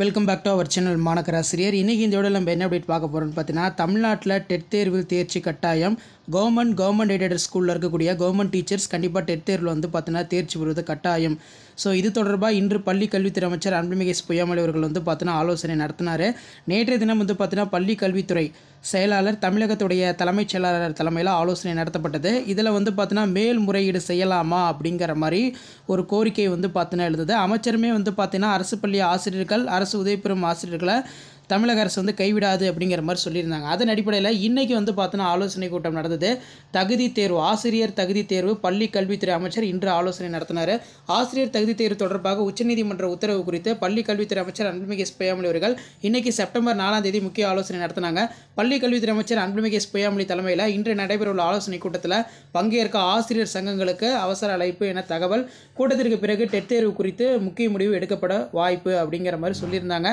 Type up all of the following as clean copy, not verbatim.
Welcome back to our channel மாணக்கராசிரியர். இன்றைக்கி இந்த வீடியோவில் நம்ம என்ன அப்டேட் பார்க்க போகிறோம்னு பார்த்தீங்கன்னா, தமிழ்நாட்டில் டெட் தேர்வில் தேர்ச்சி கட்டாயம். கவர்மெண்ட் எய்டட் ஸ்கூலில் இருக்கக்கூடிய கவர்மெண்ட் டீச்சர்ஸ் கண்டிப்பாக டெட் தேர்வில் வந்து பார்த்தீங்கன்னா தேர்ச்சி பெறுவது கட்டாயம். ஸோ இது தொடர்பாக இன்று பள்ளி கல்வித்துறை அமைச்சர் அன்புமிகு பொய்யாமொழி அவர்கள் வந்து பார்த்தீங்கன்னா ஆலோசனை நடத்தினார். நேற்றைய தினம் வந்து பார்த்தீங்கன்னா பள்ளி கல்வித்துறை செயலாளர் தமிழகத்துடைய தலைமைச் செயலாளர் தலைமையில் ஆலோசனை நடத்தப்பட்டது. இதில் வந்து பார்த்தீங்கன்னா மேல்முறையீடு செய்யலாமா அப்படிங்கிற மாதிரி ஒரு கோரிக்கை வந்து பார்த்தீங்கன்னா எழுதுது. அமைச்சருமே வந்து பார்த்தீங்கன்னா அரசு பள்ளி ஆசிரியர்கள், அரசு உதவி பெறும் ஆசிரியர்களை தமிழக அரசு வந்து கைவிடாது அப்படிங்கிற மாதிரி சொல்லியிருந்தாங்க. அதன் அடிப்படையில் இன்றைக்கி வந்து பார்த்தீங்கன்னா ஆலோசனை கூட்டம் நடந்தது. தகுதி தேர்வு, ஆசிரியர் தகுதி தேர்வு பள்ளி கல்வித்துறை அமைச்சர் இன்று ஆலோசனை நடத்தினார். ஆசிரியர் தகுதி தேர்வு தொடர்பாக உச்சநீதிமன்ற உத்தரவு குறித்து பள்ளி கல்வித்துறை அமைச்சர் அன்புமிகு பொய்யாமொழி அவர்கள் இன்றைக்கி செப்டம்பர் 4ஆம் தேதி முக்கிய ஆலோசனை நடத்தினாங்க. பள்ளி கல்வித்துறை அமைச்சர் அன்புமிகு பொய்யாமொழி தலைமையில் இன்று நடைபெறவுள்ள ஆலோசனை கூட்டத்தில் பங்கேற்க ஆசிரியர் சங்கங்களுக்கு அவசர அழைப்பு என தகவல். கூட்டத்திற்கு பிறகு டெட் தேர்வு குறித்து முக்கிய முடிவு எடுக்கப்பட வாய்ப்பு அப்படிங்கிற மாதிரி சொல்லியிருந்தாங்க.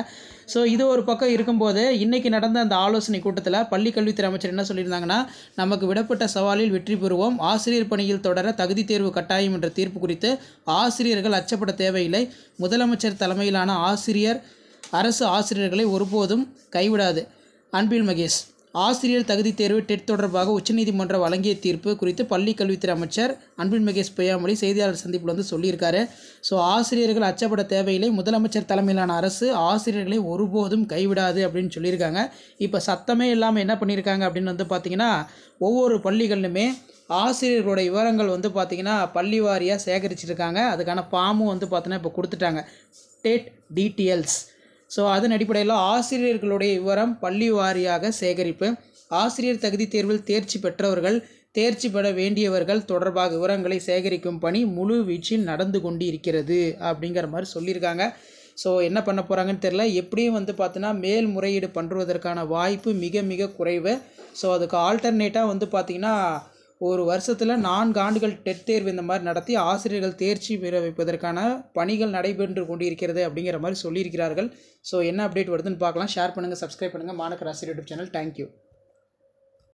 ஸோ இது ஒரு பக்கம் இருக்கும்போது இன்றைக்கி நடந்த அந்த ஆலோசனை கூட்டத்தில் பள்ளி கல்வித்துறை அமைச்சர் என்ன சொல்லியிருந்தாங்கன்னா, நமக்கு விடப்பட்ட சவாலில் வெற்றி பெறுவோம், ஆசிரியர் பணியில் தொடர தகுதி தேர்வு கட்டாயம் என்ற தீர்ப்பு குறித்து ஆசிரியர்கள் அச்சப்பட தேவையில்லை, முதலமைச்சர் தலைமையிலான அரசு ஆசிரியர்களை ஒருபோதும் கைவிடாது. அன்பில் மகேஷ், ஆசிரியர் தகுதி தேர்வு டெட் தொடர்பாக உச்சநீதிமன்றம் வழங்கிய தீர்ப்பு குறித்து பள்ளி கல்வித்துறை அமைச்சர் அன்பில் மகேஷ் பொய்யாமொழி செய்தியாளர் சந்திப்பில் வந்து சொல்லியிருக்காரு. ஸோ ஆசிரியர்கள் அச்சப்பட தேவையில்லை, முதலமைச்சர் தலைமையிலான அரசு ஆசிரியர்களை ஒருபோதும் கைவிடாது அப்படின்னு சொல்லியிருக்காங்க. இப்போ சத்தமே இல்லாமல் என்ன பண்ணியிருக்காங்க அப்படின்னு வந்து பார்த்திங்கன்னா, ஒவ்வொரு பள்ளிகளிலுமே ஆசிரியர்களுடைய விவரங்கள் வந்து பார்த்திங்கன்னா பள்ளி வாரியாக சேகரிச்சிருக்காங்க. அதுக்கான ஃபார்மும் வந்து பார்த்திங்கன்னா இப்போ கொடுத்துட்டாங்க, டெட் டீட்டெயில்ஸ். ஸோ அதன் அடிப்படையில் ஆசிரியர்களுடைய விவரம் பள்ளி வாரியாக சேகரிப்பு, ஆசிரியர் தகுதி தேர்வில் தேர்ச்சி பெற்றவர்கள், தேர்ச்சி பெற வேண்டியவர்கள் தொடர்பாக விவரங்களை சேகரிக்கும் பணி முழு வீச்சில் நடந்து கொண்டு இருக்கிறது அப்படிங்கிற மாதிரி சொல்லியிருக்காங்க. ஸோ என்ன பண்ண போகிறாங்கன்னு தெரில. எப்படியும் வந்து பார்த்தீங்கன்னா மேல்முறையீடு பண்ணுவதற்கான வாய்ப்பு மிக மிக குறைவு. ஸோ அதுக்கு ஆல்டர்னேட்டாக வந்து பார்த்திங்கன்னா ஒரு வருஷத்தில் 4 ஆண்டுகள் டெட் தேர்வு இந்த மாதிரி நடத்தி ஆசிரியர்கள் தேர்ச்சி பெற வைப்பதற்கான பணிகள் நடைபெற்று கொண்டிருக்கிறது அப்படிங்கிற மாதிரி சொல்லியிருக்கிறார்கள். ஸோ என்ன அப்டேட் வருதுன்னு பார்க்கலாம். ஷேர் பண்ணுங்கள், சப்ஸ்கிரைப் பண்ணுங்கள் மாணக்கராசிரியர் யூடியூப் சேனல். தேங்க்யூ.